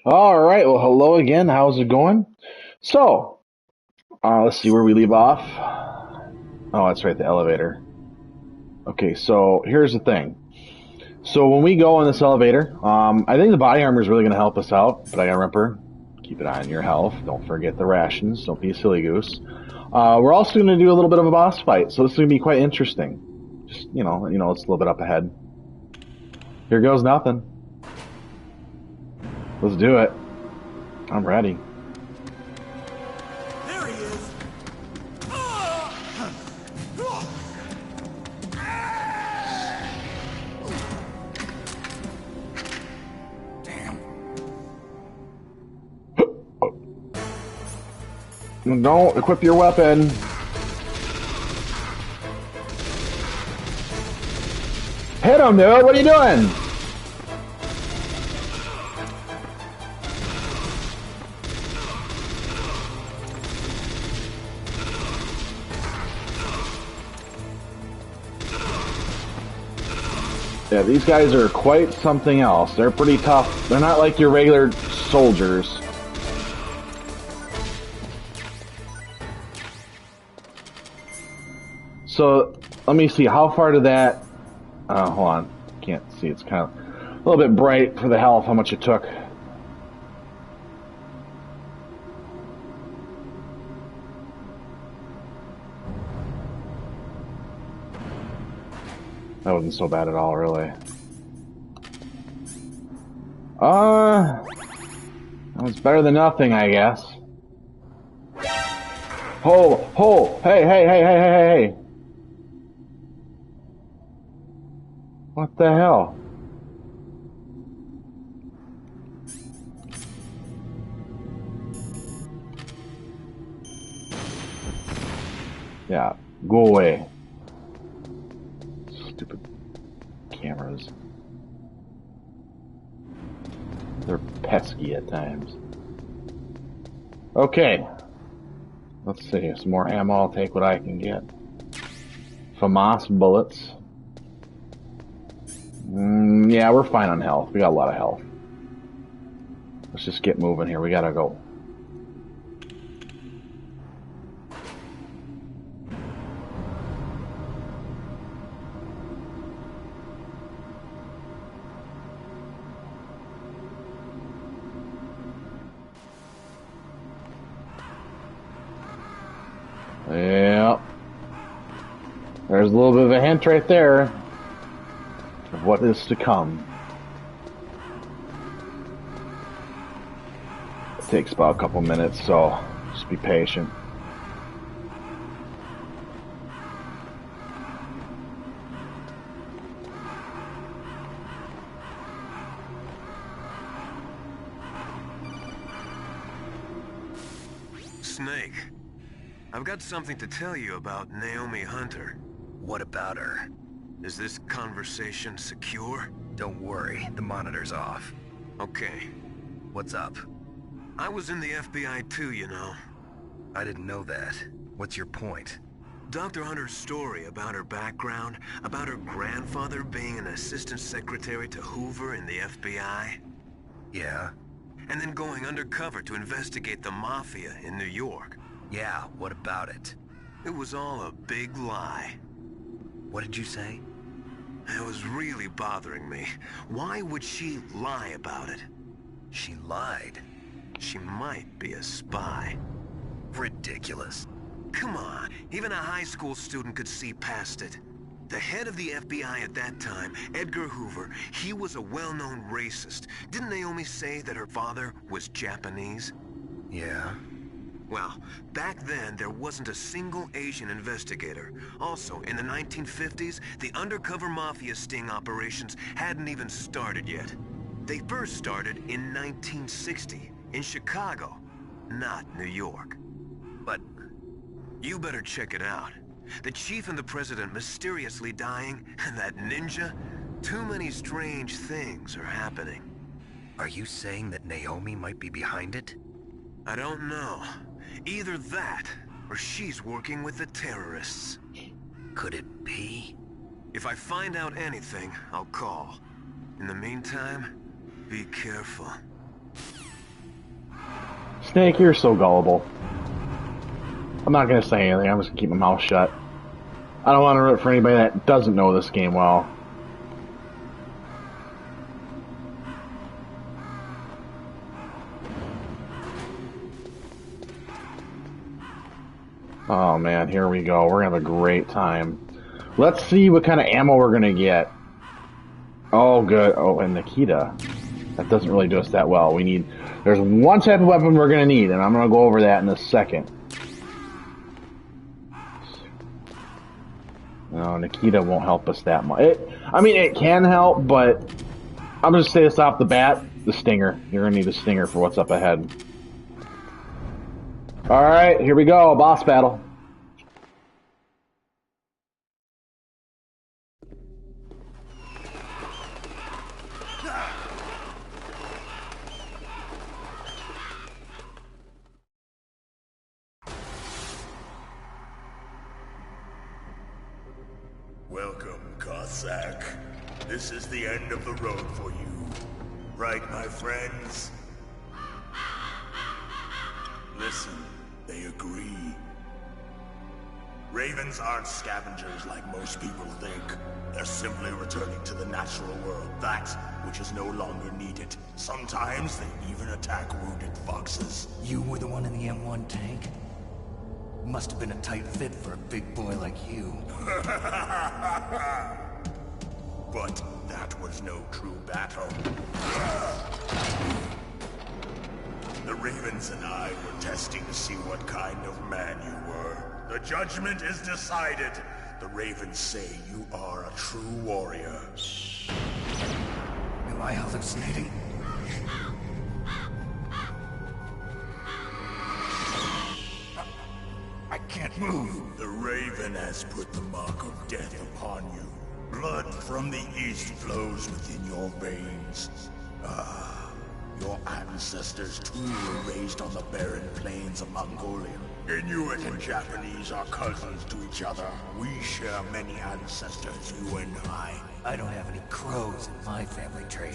All right. Well, hello again. How's it going? So, let's see where we leave off. Oh, that's right, the elevator. Okay, so here's the thing. So when we go in this elevator, I think the body armor is really going to help us out. But I gotta remember, keep it on your health. Don't forget the rations. Don't be a silly goose. We're also going to do a little bit of a boss fight, so this is going to be quite interesting. Just it's a little bit up ahead. Here goes nothing. Let's do it. I'm ready. There he is! Damn. Don't equip your weapon. Hit him, dude. What are you doing? Yeah, these guys are quite something else. They're pretty tough. They're not like your regular soldiers. So, let me see. How far did that... hold on. Can't see. It's kind of a little bit bright for the health, how much it took. That wasn't so bad at all, really. That was better than nothing, I guess. Hey, hey. What the hell? Yeah, go away. Stupid cameras. They're pesky at times. Okay. Let's see. Some more ammo. I'll take what I can get. FAMAS bullets. Yeah, we're fine on health. We got a lot of health. Let's just get moving here. We gotta go. Yeah. There's a little bit of a hint right there of what is to come. It takes about a couple minutes, so just be patient. Snake, I've got something to tell you about Naomi Hunter. What about her? Is this conversation secure? Don't worry, the monitor's off. Okay. What's up? I was in the FBI too, you know. I didn't know that. What's your point? Dr. Hunter's story about her background, about her grandfather being an assistant secretary to Hoover in the FBI. Yeah? And then going undercover to investigate the Mafia in New York. Yeah, what about it? It was all a big lie. What did you say? It was really bothering me. Why would she lie about it? She lied. She might be a spy. Ridiculous. Come on, even a high school student could see past it. The head of the FBI at that time, Edgar Hoover, he was a well-known racist. Didn't Naomi say that her father was Japanese? Yeah. Well, back then, there wasn't a single Asian investigator. Also, in the 1950s, the undercover mafia sting operations hadn't even started yet. They first started in 1960, in Chicago, not New York. But you better check it out. The chief and the president mysteriously dying, and that ninja? Too many strange things are happening. are you saying that Naomi might be behind it? I don't know. Either that, or she's working with the terrorists. Could it be? If I find out anything, I'll call. In the meantime, be careful. Snake, you're so gullible. I'm not gonna say anything, I'm just gonna keep my mouth shut. I don't want to root for anybody that doesn't know this game well. Oh man, here we go. We're gonna have a great time. Let's see what kind of ammo we're gonna get. Oh, good. Oh, and Nikita. That doesn't really do us that well. There's one type of weapon we're gonna need, and I'm gonna go over that in a second. No, Nikita won't help us that much. I mean, it can help, but I'm gonna say this off the bat: the Stinger. You're gonna need a Stinger for what's up ahead. All right, here we go. Boss battle. Welcome, Cossack. This is the end of the road for you. Right, my friends? Listen, they agree. Ravens aren't scavengers like most people think. They're simply returning to the natural world, that which is no longer needed. Sometimes they even attack wounded foxes. You were the one in the M1 tank? Must have been a tight fit for a big boy like you. But that was no true battle. The Ravens and I were testing to see what kind of man you were. The judgment is decided. The Ravens say you are a true warrior. Am I hallucinating? I can't move. The Raven has put the mark of death upon you. Blood from the east flows within your veins. Ah, your ancestors too were raised on the barren plains of Mongolia. Inuit and Japanese are cousins to each other. We share many ancestors, you and I. I don't have any crows in my family tree.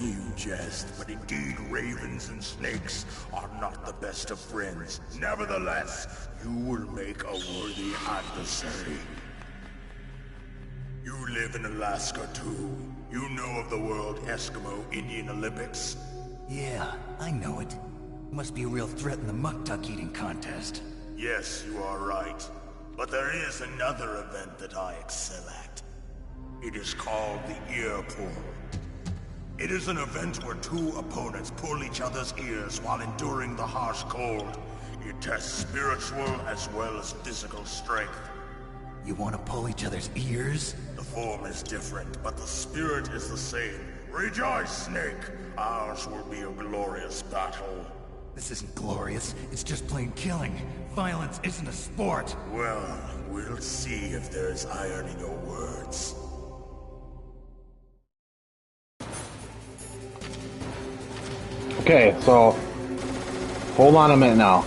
You jest, but indeed ravens and snakes are not the best of friends. Nevertheless, you will make a worthy adversary. You live in Alaska too. You know of the World Eskimo Indian Olympics? Yeah, I know it. Must be a real threat in the muck-tuck eating contest. Yes, you are right. But there is another event that I excel at. It is called the ear pull. It is an event where two opponents pull each other's ears while enduring the harsh cold. It tests spiritual as well as physical strength. You want to pull each other's ears? The form is different, but the spirit is the same. Rejoice, Snake! Ours will be a glorious battle. This isn't glorious. It's just plain killing. Violence isn't a sport. Well, we'll see if there's iron in your words. Okay, so hold on a minute now.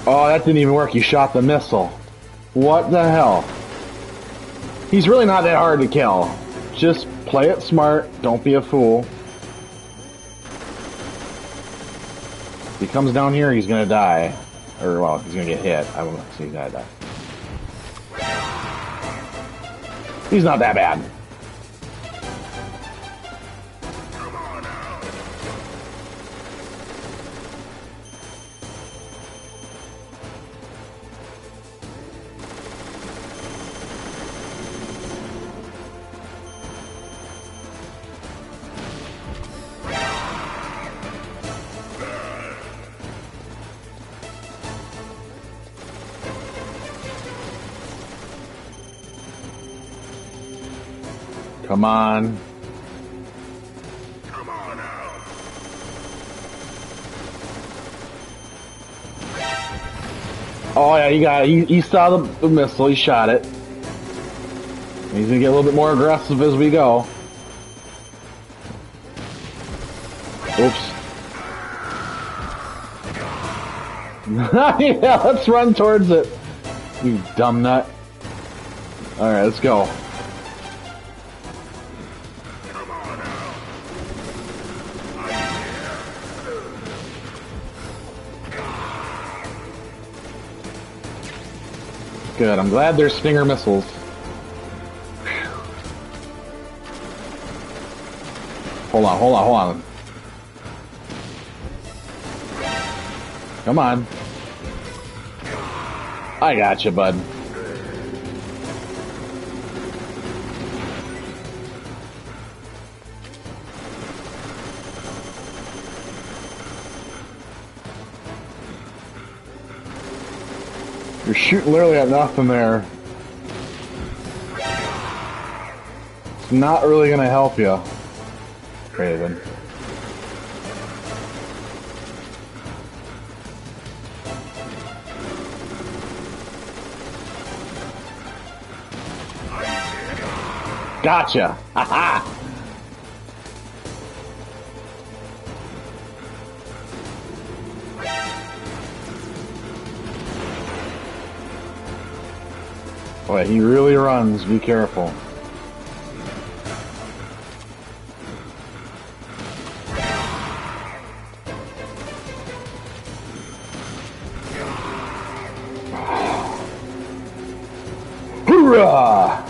Oh, that didn't even work. You shot the missile. What the hell? He's really not that hard to kill. Just play it smart. Don't be a fool. If he comes down here, he's gonna die. Or, well, he's gonna get hit. I won't see he's gonna die. He's not that bad. Come on. Come on out! Oh yeah, he saw the missile, he shot it. He's gonna get a little bit more aggressive as we go. Oops. Yeah, let's run towards it. You dumb nut. Alright, let's go. Good. I'm glad there's stinger missiles. Hold on, hold on, hold on. Come on. I got you, bud. You're shooting literally at nothing there. It's not really going to help you, Raven. Gotcha! Haha! Boy, he really runs. Be careful. Hoorah!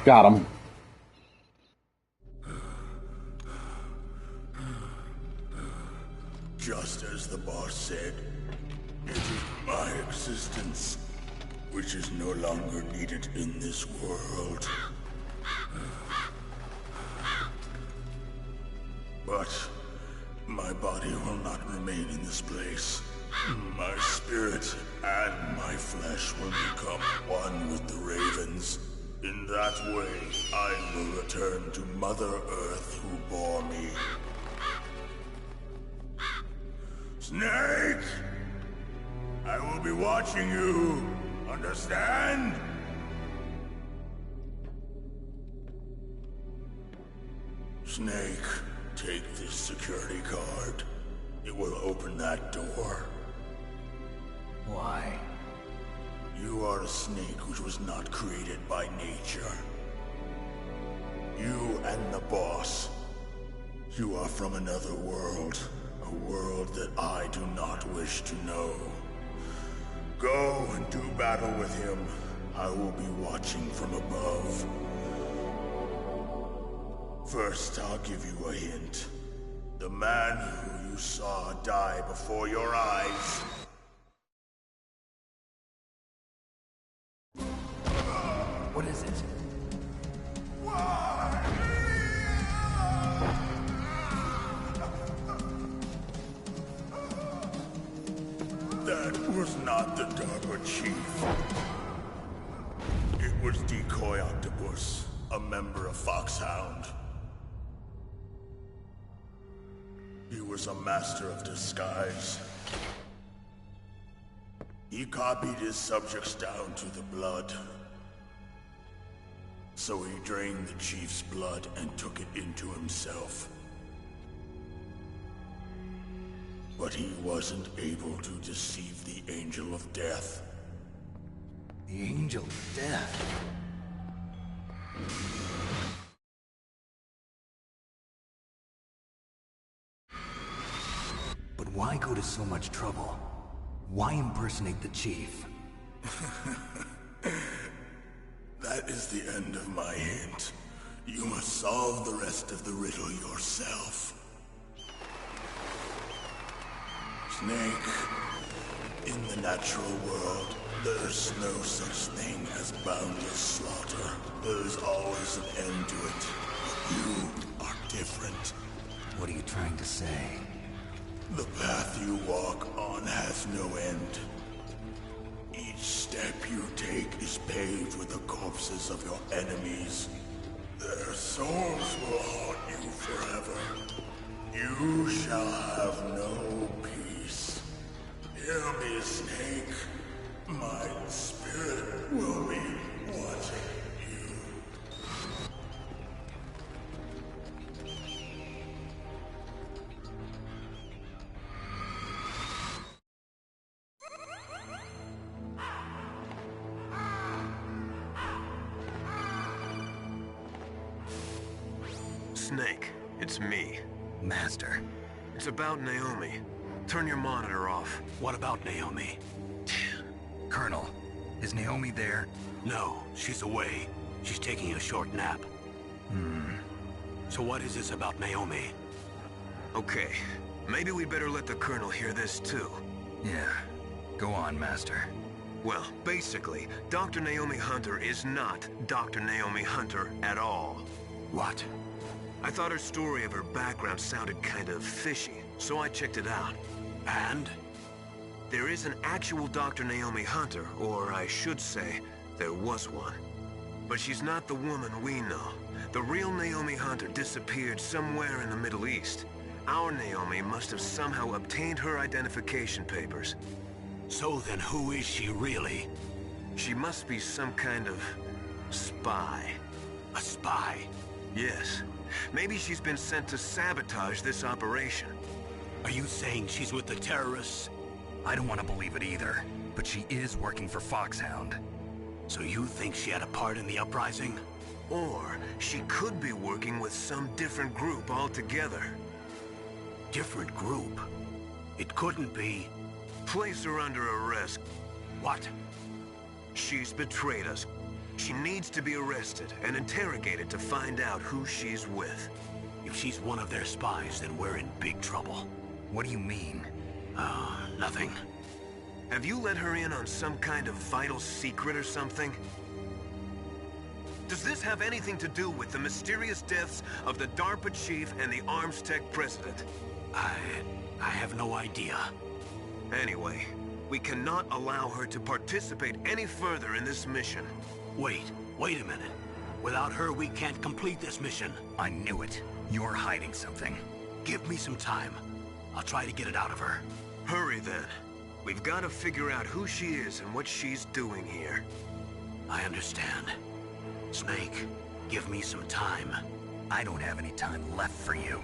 Got him. Just as the boss said, it is my existence which is no longer needed in this world. But my body will not remain in this place. My spirit and my flesh will become one with the ravens. In that way, I will return to Mother Earth who bore me. Snake! I will be watching you. Understand? Snake, take this security card. It will open that door. Why? You are a snake which was not created by nature. You and the boss. You are from another world. A world that I do not wish to know. Go and do battle with him. I will be watching from above. First, I'll give you a hint. The man who you saw die before your eyes. What is it? That was not the Darker Chief. It was Decoy Octopus, a member of Foxhound. He was a master of disguise. He copied his subjects down to the blood. So he drained the Chief's blood and took it into himself. But he wasn't able to deceive the Angel of Death. The Angel of Death? But why go to so much trouble? Why impersonate the Chief? That is the end of my hint. You must solve the rest of the riddle yourself. Snake, in the natural world, there's no such thing as boundless slaughter. There's always an end to it. But you are different. What are you trying to say? The path you walk on has no end. Each step you take is paved with the corpses of your enemies. Their souls will haunt you forever. You shall have no peace. Hear me, Snake. My spirit will be watching you. Snake, it's me. Master. It's about Naomi. Turn your monitor off. What about Naomi? Colonel, is Naomi there? No, she's away. She's taking a short nap. So what is this about Naomi? Okay, maybe we better let the Colonel hear this too. Yeah. Go on, Master. Well, basically, Dr. Naomi Hunter is not Dr. Naomi Hunter at all. What? I thought her story of her background sounded kind of fishy, so I checked it out. And? There is an actual Dr. Naomi Hunter, or I should say, there was one. But she's not the woman we know. The real Naomi Hunter disappeared somewhere in the Middle East. Our Naomi must have somehow obtained her identification papers. So then who is she really? She must be some kind of spy. A spy? Yes. Maybe she's been sent to sabotage this operation. Are you saying she's with the terrorists? I don't want to believe it either, but she is working for Foxhound. So you think she had a part in the uprising? Or she could be working with some different group altogether. Different group? It couldn't be... Place her under arrest. What? She's betrayed us. She needs to be arrested and interrogated to find out who she's with. If she's one of their spies, then we're in big trouble. What do you mean? Nothing. Have you let her in on some kind of vital secret or something? Does this have anything to do with the mysterious deaths of the DARPA chief and the Arms Tech president? I have no idea. Anyway, we cannot allow her to participate any further in this mission. Wait a minute. Without her, we can't complete this mission. I knew it. You're hiding something. Give me some time. I'll try to get it out of her. Hurry then. We've got to figure out who she is and what she's doing here. I understand. Snake, give me some time. I don't have any time left for you.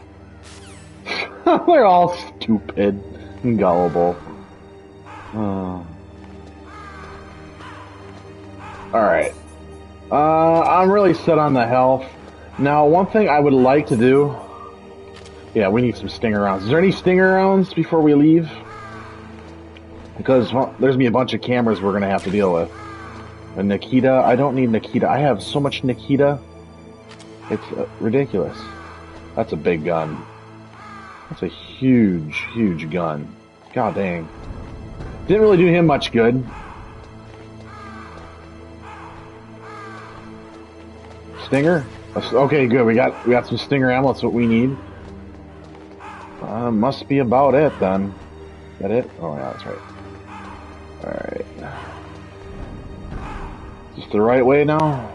They're all stupid and gullible. Alright. I'm really set on the health. Now, one thing I would like to do... Yeah, we need some stinger rounds. Is there any stinger rounds before we leave? Because well, there's gonna be a bunch of cameras we're gonna have to deal with. And Nikita, I don't need Nikita. I have so much Nikita. It's ridiculous. That's a big gun. That's a huge, huge gun. God dang. Didn't really do him much good. Stinger? Okay, good. We got some Stinger ammo. That's what we need. Must be about it then. Is that it? Oh yeah, that's right. Alright. Is this the right way now?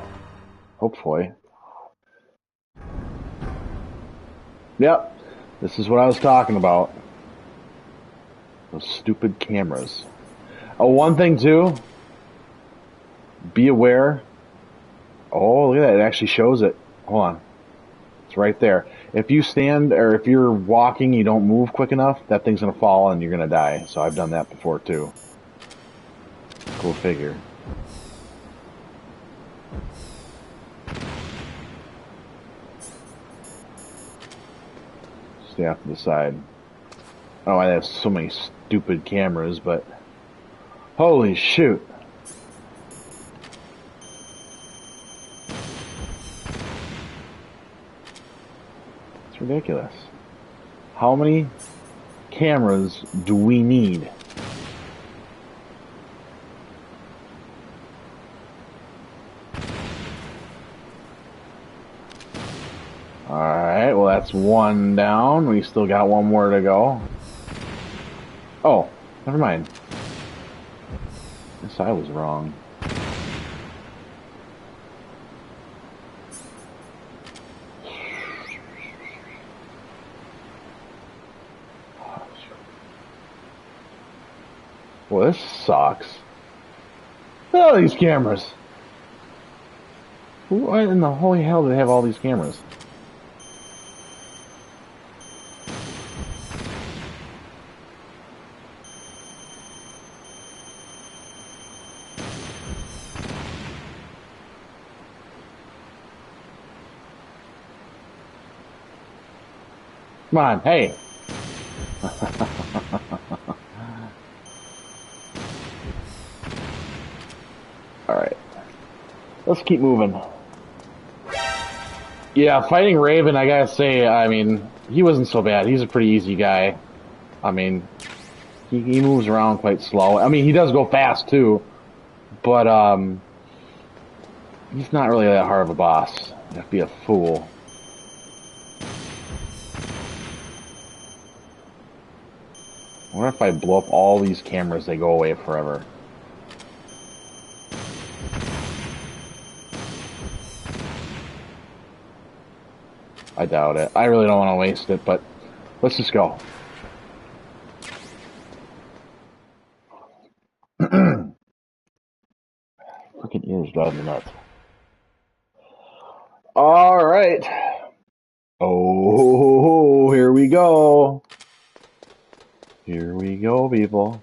Hopefully. Yep. This is what I was talking about. Those stupid cameras. Oh, one thing too. Be aware. Oh, look at that. It actually shows it. Hold on. It's right there. If you stand, or if you're walking, you don't move quick enough, that thing's going to fall and you're going to die. So I've done that before too. Cool figure. Stay off to the side. Oh, I have so many stupid cameras, but... Holy shoot. It's ridiculous. How many cameras do we need? Alright, well that's one down. We still got one more to go. Oh, never mind. Guess I was wrong. Well, this sucks. Look at all these cameras. Who in the holy hell do they have all these cameras? Come on, hey. Alright. Let's keep moving. Yeah, fighting Raven, I gotta say, I mean, he wasn't so bad. He's a pretty easy guy. I mean, he moves around quite slow. I mean, he does go fast, too. But, he's not really that hard of a boss. You have to be a fool. I wonder if I blow up all these cameras, they go away forever. I doubt it. I really don't want to waste it, but let's just go. Freaking ears driving me nuts. Alright. Oh, here we go. Here we go, people.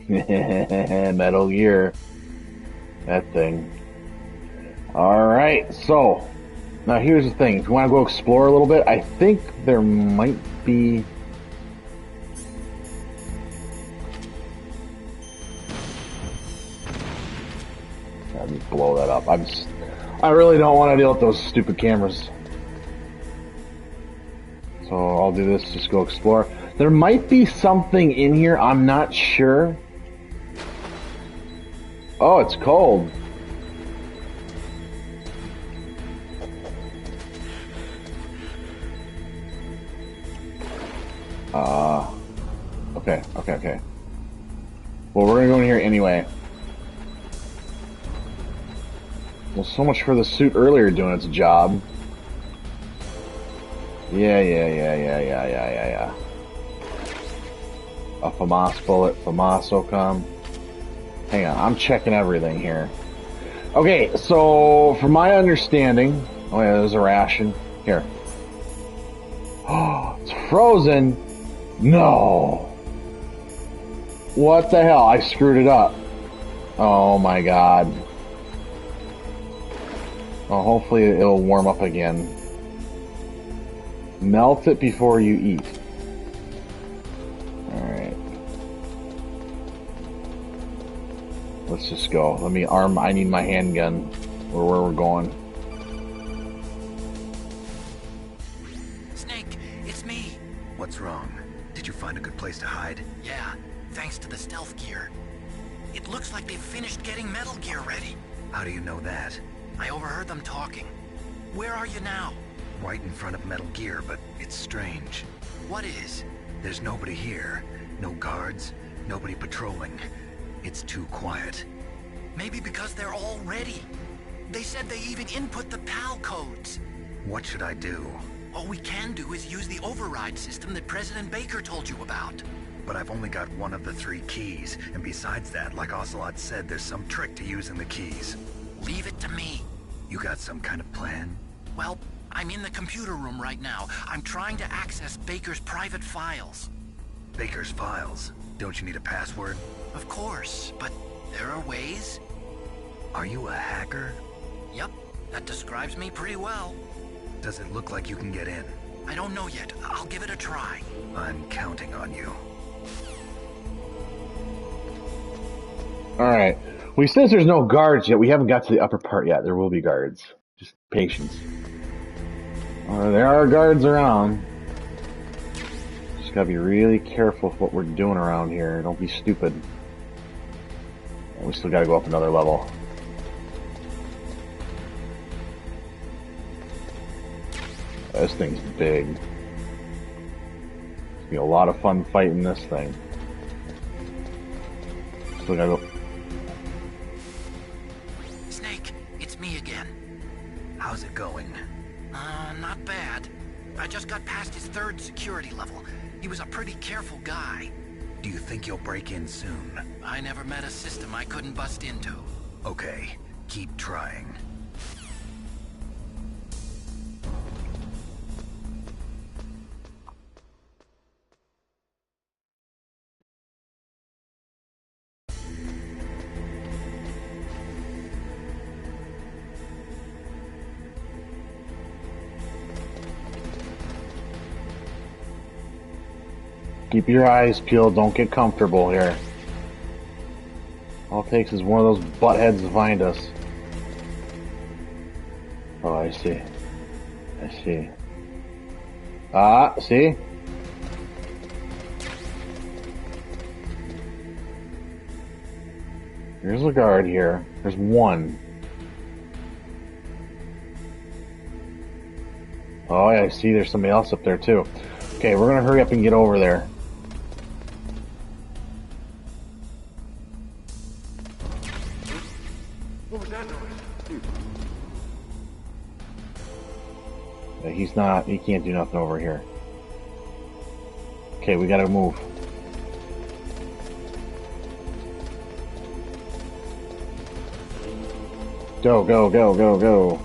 Metal Gear. That thing. Alright, so now here's the thing. If you want to go explore a little bit, I think there might be... Let me blow that up. I really don't want to deal with those stupid cameras. So I'll do this, just go explore. There might be something in here, I'm not sure. Oh, it's cold. Okay. Well, we're gonna go in here anyway. Well, so much for the suit earlier doing its job. Yeah. A FAMAS bullet, FAMAS come. Hang on, I'm checking everything here. Okay, so from my understanding, oh yeah, there's a ration. Here. Oh, it's frozen. No. What the hell? I screwed it up. Oh my god. Oh, hopefully it'll warm up again. Melt it before you eat. Alright. Let's just go. I need my handgun. Where we're going. Snake, it's me. What's wrong? Did you find a good place to hide? Yeah, thanks to the stealth gear. It looks like they've finished getting Metal Gear ready. How do you know that? I overheard them talking. Where are you now? Right in front of Metal Gear, but it's strange. What is? There's nobody here. No guards, nobody patrolling. It's too quiet. Maybe because they're all ready. They said they even input the PAL codes. What should I do? All we can do is use the override system that President Baker told you about. But I've only got one of the 3 keys, and besides that, like Ocelot said, there's some trick to using the keys. Leave it to me. You got some kind of plan? Well, I'm in the computer room right now. I'm trying to access Baker's private files. Baker's files? Don't you need a password? Of course, but there are ways. Are you a hacker? Yep, that describes me pretty well. Does it look like you can get in? I don't know yet. I'll give it a try. I'm counting on you. Alright. Well, since there's no guards yet, we haven't got to the upper part yet. There will be guards. Just patience. There are guards around. Just gotta be really careful with what we're doing around here. Don't be stupid. And we still gotta go up another level. This thing's big. It's gonna be a lot of fun fighting this thing. Still gotta go. Snake, it's me again. How's it going? Not bad. I just got past his 3rd security level. He was a pretty careful guy. Do you think you'll break in soon? I never met a system I couldn't bust into. Okay, keep trying. keep your eyes peeled. Don't get comfortable here. All it takes is one of those buttheads to find us. Oh, I see. I see. Ah, see? There's a guard here. There's one. Oh, yeah, I see there's somebody else up there, too. Okay, we're gonna hurry up and get over there. What was that noise? He can't do nothing over here. Okay, we gotta move. Go, go, go, go, go.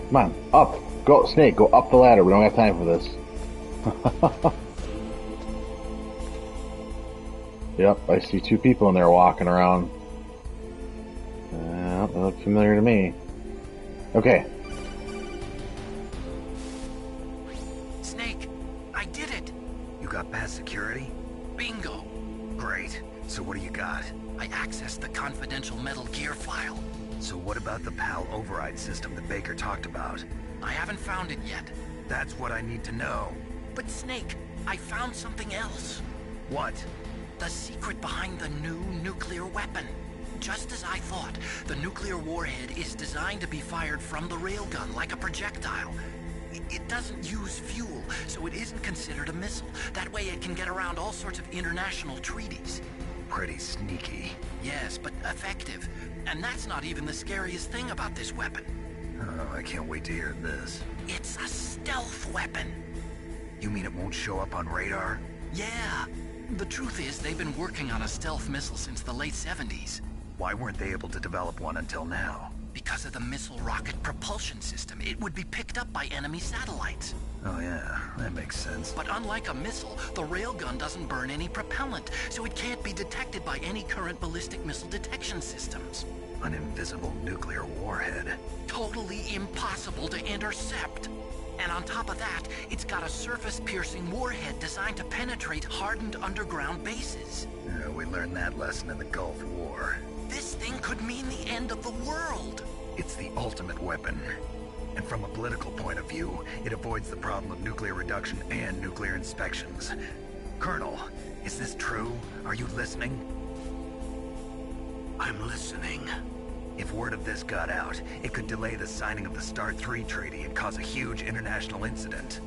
Come on, up. Go, Snake, go up the ladder. We don't have time for this. Yep, I see two people in there walking around. They look familiar to me. Okay. Snake, I did it. You got past security? Bingo. Great. So what do you got? I accessed the confidential Metal Gear file. So what about the PAL override system that Baker talked about? I haven't found it yet. That's what I need to know. But Snake, I found something else. What? The secret behind the new nuclear weapon. Just as I thought, the nuclear warhead is designed to be fired from the railgun like a projectile. It doesn't use fuel, so it isn't considered a missile. That way it can get around all sorts of international treaties. Pretty sneaky. Yes, but effective. And that's not even the scariest thing about this weapon. Oh, I can't wait to hear this. It's a stealth weapon. You mean it won't show up on radar? Yeah. The truth is, they've been working on a stealth missile since the late 70s. Why weren't they able to develop one until now? Because of the missile rocket propulsion system, it would be picked up by enemy satellites. Oh yeah, that makes sense. But unlike a missile, the railgun doesn't burn any propellant, so it can't be detected by any current ballistic missile detection systems. An invisible nuclear warhead. Totally impossible to intercept. And on top of that, it's got a surface-piercing warhead designed to penetrate hardened underground bases. Yeah, we learned that lesson in the Gulf War. This thing could mean the end of the world. It's the ultimate weapon. And from a political point of view, it avoids the problem of nuclear reduction and nuclear inspections. Colonel, is this true? Are you listening? I'm listening. If word of this got out, it could delay the signing of the START 3 treaty and cause a huge international incident.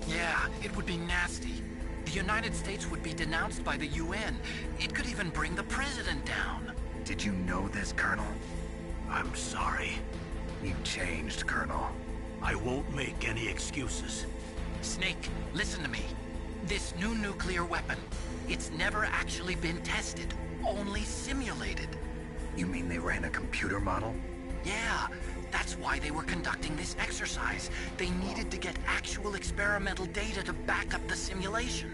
Yeah, it would be nasty. The United States would be denounced by the UN. It could even bring the president down. Did you know this, Colonel? I'm sorry. You changed, Colonel. I won't make any excuses. Snake, listen to me. This new nuclear weapon, it's never actually been tested, only simulated. You mean they ran a computer model? Yeah, that's why they were conducting this exercise. They needed to get actual experimental data to back up the simulation.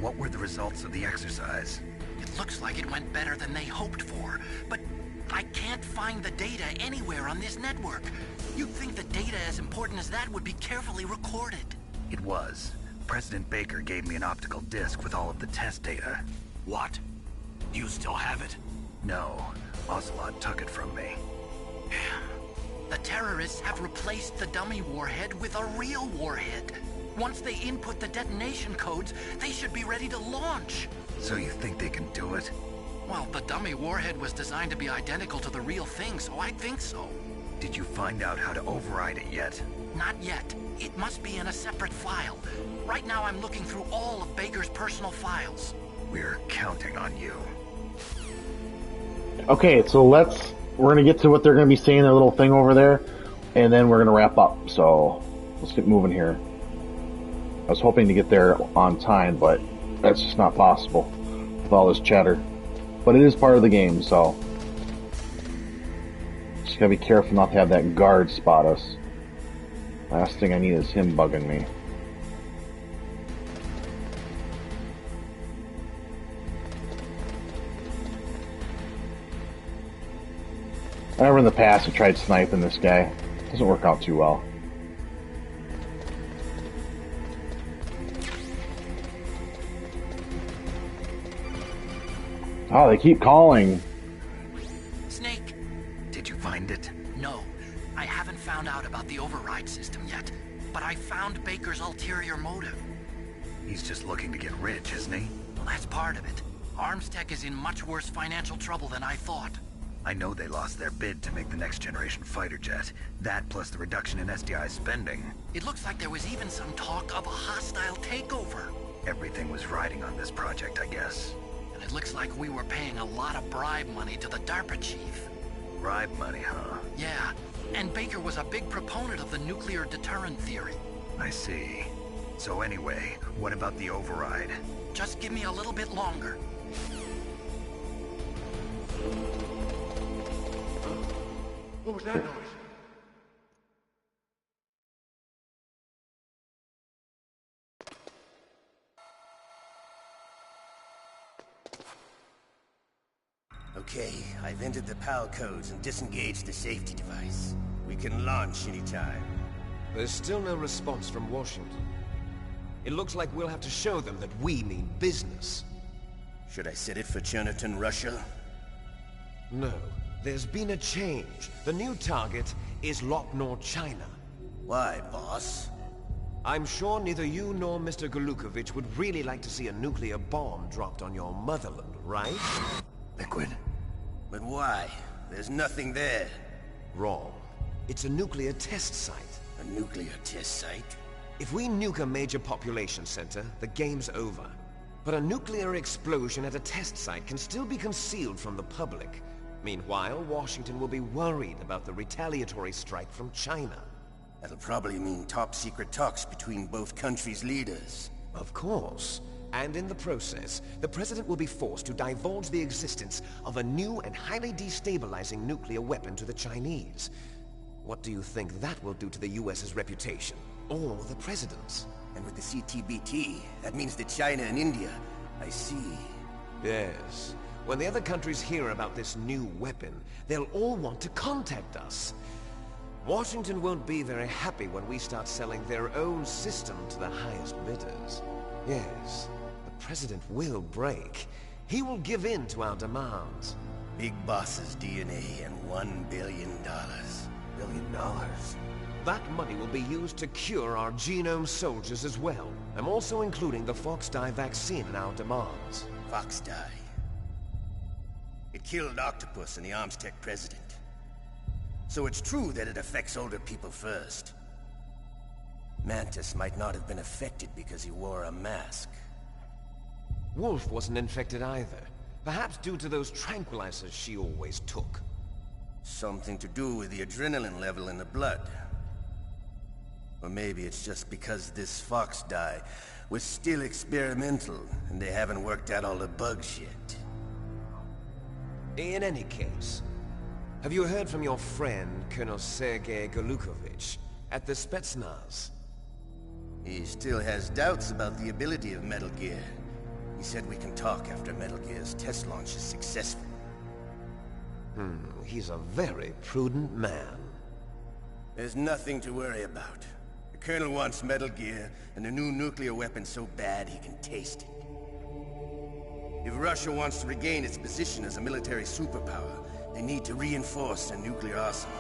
What were the results of the exercise? It looks like it went better than they hoped for, but I can't find the data anywhere on this network. You'd think the data as important as that would be carefully recorded. It was. President Baker gave me an optical disc with all of the test data. What? Do you still have it? No, Ocelot took it from me. The terrorists have replaced the dummy warhead with a real warhead. Once they input the detonation codes, they should be ready to launch. So you think they can do it? Well, the dummy warhead was designed to be identical to the real thing, so I think so. Did you find out how to override it yet? Not yet. It must be in a separate file. Right now I'm looking through all of Baker's personal files. We're counting on you. Okay, so we're gonna get to what they're gonna be saying, their little thing over there, and then we're gonna wrap up. So let's get moving here. I was hoping to get there on time, but that's just not possible with all this chatter. But it is part of the game, so just gotta be careful not to have that guard spot us. Last thing I need is him bugging me. I remember in the past I tried sniping this guy. Doesn't work out too well. Oh, they keep calling. Snake! Did you find it? No, I haven't found out about the override system yet, but I found Baker's ulterior motive. He's just looking to get rich, isn't he? Well, that's part of it. Armstech is in much worse financial trouble than I thought. I know they lost their bid to make the next generation fighter jet. That plus the reduction in SDI spending. It looks like there was even some talk of a hostile takeover. Everything was riding on this project, I guess. And it looks like we were paying a lot of bribe money to the DARPA chief. Bribe money, huh? Yeah, and Baker was a big proponent of the nuclear deterrent theory. I see. So anyway, what about the override? Just give me a little bit longer. What was that noise? Okay, I've entered the PAL codes and disengaged the safety device. We can launch anytime. There's still no response from Washington. It looks like we'll have to show them that we mean business. Should I set it for Cherniton, Russia? No, there's been a change. The new target is Locknor, China. Why, boss? I'm sure neither you nor Mr. Golukovich would really like to see a nuclear bomb dropped on your motherland, right? Liquid. But why? There's nothing there. Wrong. It's a nuclear test site. A nuclear test site? If we nuke a major population center, the game's over. But a nuclear explosion at a test site can still be concealed from the public. Meanwhile, Washington will be worried about the retaliatory strike from China. That'll probably mean top-secret talks between both countries' leaders. Of course. And in the process, the President will be forced to divulge the existence of a new and highly destabilizing nuclear weapon to the Chinese. What do you think that will do to the US's reputation? Or the President's? And with the CTBT, that means that China and India... I see. Yes. When the other countries hear about this new weapon, they'll all want to contact us. Washington won't be very happy when we start selling their own system to the highest bidders. Yes, the President will break. He will give in to our demands. Big Boss's DNA and $1 billion. $1 billion? That money will be used to cure our genome soldiers as well. I'm also including the Fox-Die vaccine in our demands. Fox-Die. It killed Octopus and the Armstech president. So it's true that it affects older people first. Mantis might not have been affected because he wore a mask. Wolf wasn't infected either. Perhaps due to those tranquilizers she always took. Something to do with the adrenaline level in the blood. Or maybe it's just because this Fox-Die was still experimental, and they haven't worked out all the bugs yet. In any case, have you heard from your friend, Colonel Sergei Golukovich, at the Spetsnaz? He still has doubts about the ability of Metal Gear. He said we can talk after Metal Gear's test launch is successful. He's a very prudent man. There's nothing to worry about. The Colonel wants Metal Gear and a new nuclear weapon so bad he can taste it. If Russia wants to regain its position as a military superpower, they need to reinforce their nuclear arsenal.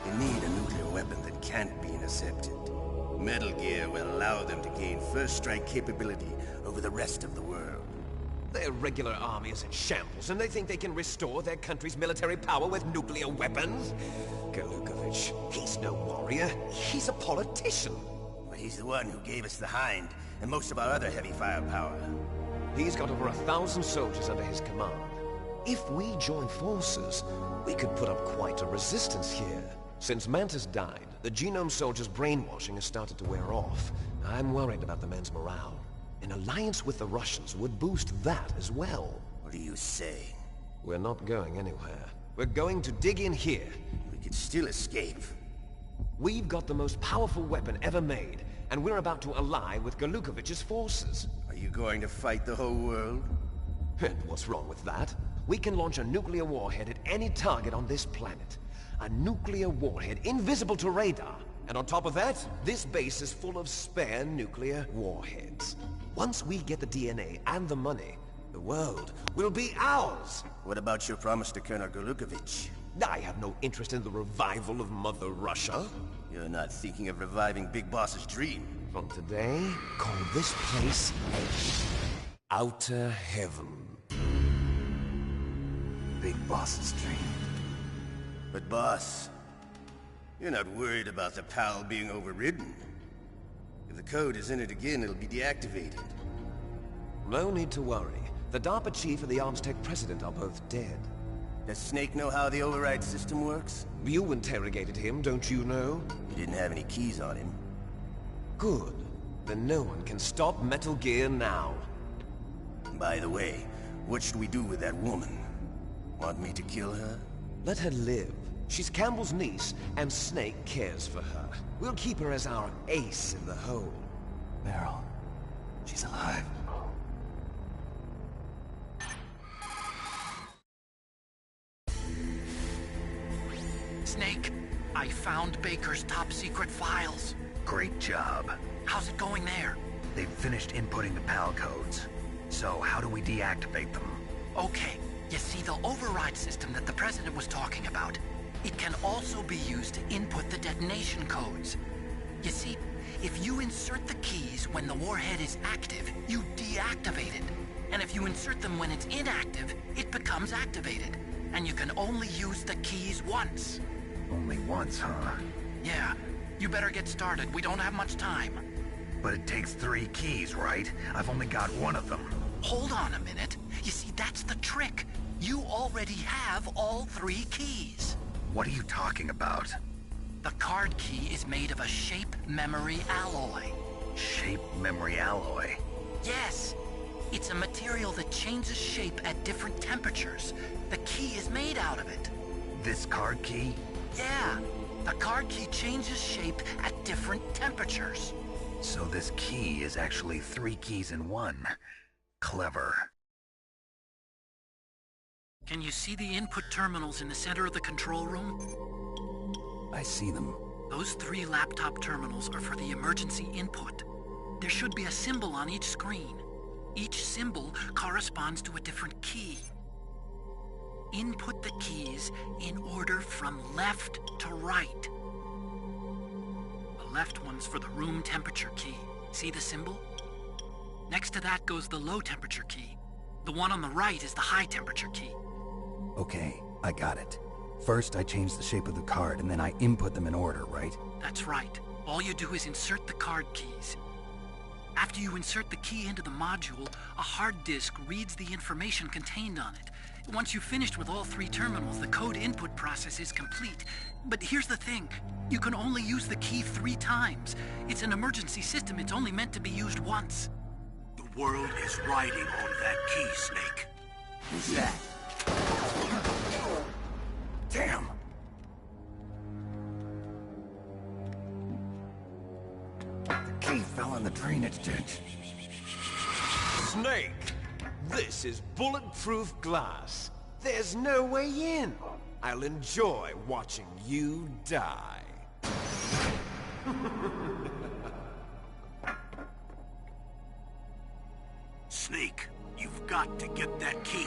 They need a nuclear weapon that can't be intercepted. Metal Gear will allow them to gain first strike capability over the rest of the world. Their regular army is in shambles, and they think they can restore their country's military power with nuclear weapons? Golukovich, he's no warrior. He's a politician. Well, he's the one who gave us the Hind and most of our other heavy firepower. He's got over 1,000 soldiers under his command. If we join forces, we could put up quite a resistance here. Since Mantis died, the genome soldiers' brainwashing has started to wear off. I'm worried about the men's morale. An alliance with the Russians would boost that as well. What are you saying? We're not going anywhere. We're going to dig in here. We could still escape. We've got the most powerful weapon ever made, and we're about to ally with Golukovich's forces. Are you going to fight the whole world? And what's wrong with that? We can launch a nuclear warhead at any target on this planet. A nuclear warhead invisible to radar. And on top of that, this base is full of spare nuclear warheads. Once we get the DNA and the money, the world will be ours. What about your promise to Colonel Golukovich? I have no interest in the revival of Mother Russia. You're not thinking of reviving Big Boss's dream. From today, call this place Outer Heaven. Big Boss's dream. But boss, you're not worried about the PAL being overridden. If the code is entered again, it'll be deactivated. No need to worry. The DARPA chief and the Armstech president are both dead. Does Snake know how the override system works? You interrogated him, don't you know? He didn't have any keys on him. Good. Then no one can stop Metal Gear now. By the way, what should we do with that woman? Want me to kill her? Let her live. She's Campbell's niece, and Snake cares for her. We'll keep her as our ace in the hole. Meryl. She's alive. Snake, I found Baker's top-secret files. Great job. How's it going there? They've finished inputting the PAL codes. So how do we deactivate them? Okay, you see the override system that the President was talking about? It can also be used to input the detonation codes. You see, if you insert the keys when the warhead is active, you deactivate it. And if you insert them when it's inactive, it becomes activated. And you can only use the keys once. Only once, huh? Yeah, you better get started. We don't have much time. But it takes 3 keys, right? I've only got one of them. Hold on a minute. You see, that's the trick. You already have all 3 keys. What are you talking about? The card key is made of a shape memory alloy. Shape memory alloy? Yes. It's a material that changes shape at different temperatures. The key is made out of it. This card key? Yeah. The card key changes shape at different temperatures. So this key is actually 3 keys in one. Clever. Can you see the input terminals in the center of the control room? I see them. Those 3 laptop terminals are for the emergency input. There should be a symbol on each screen. Each symbol corresponds to a different key. Input the keys in order from left to right. The left one's for the room temperature key. See the symbol? Next to that goes the low temperature key. The one on the right is the high temperature key. Okay, I got it. First, I change the shape of the card, and then I input them in order, right? That's right. All you do is insert the card keys. After you insert the key into the module, a hard disk reads the information contained on it. Once you've finished with all 3 terminals, the code input process is complete. But here's the thing. You can only use the key 3 times. It's an emergency system. It's only meant to be used once. The world is riding on that key, Snake. Who's that? Damn! The key fell in the drainage ditch. Snake, this is bulletproof glass. There's no way in. I'll enjoy watching you die. Snake, you've got to get that key.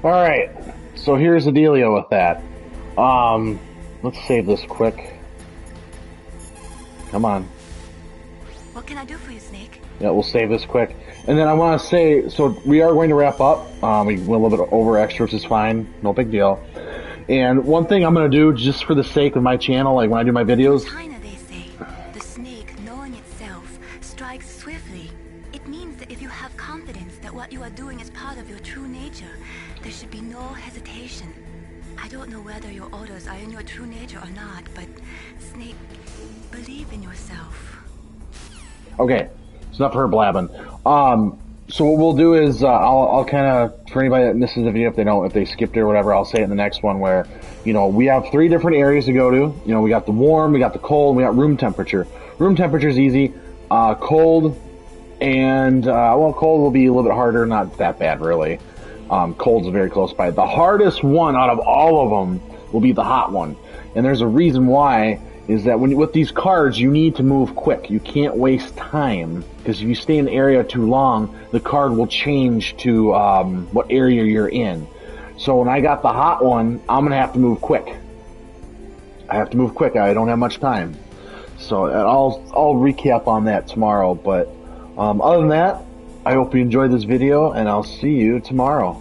Alright, so here's the dealio with that. Let's save this quick. Come on. What can I do for you, Snake? Yeah, we'll save this quick. And then I want to say, so we are going to wrap up. We went a little bit over extra, which is fine. No big deal. And one thing I'm going to do, just for the sake of my channel, like when I do my videos... China, they say, the snake, knowing itself, strikes swiftly. It means that if you have confidence that what you are doing is part of your true nature, there should be no hesitation. I don't know whether your orders are in your true nature or not, but Snake, believe in yourself. Okay, it's enough of her blabbing. So what we'll do is I'll kind of, for anybody that misses the video, if they skipped it or whatever, I'll say it in the next one where, we have 3 different areas to go to. We got the warm, we got the cold, and we got room temperature. Room temperature is easy. Cold and cold will be a little bit harder, not that bad really. Cold's very close by. The hardest one out of all of them will be the hot one, and there's a reason why. Is that with these cards, you need to move quick. You can't waste time, because if you stay in the area too long, the card will change to what area you're in. So when I got the hot one, I'm going to have to move quick. I have to move quick. I don't have much time. So I'll recap on that tomorrow. But other than that, I hope you enjoyed this video, and I'll see you tomorrow.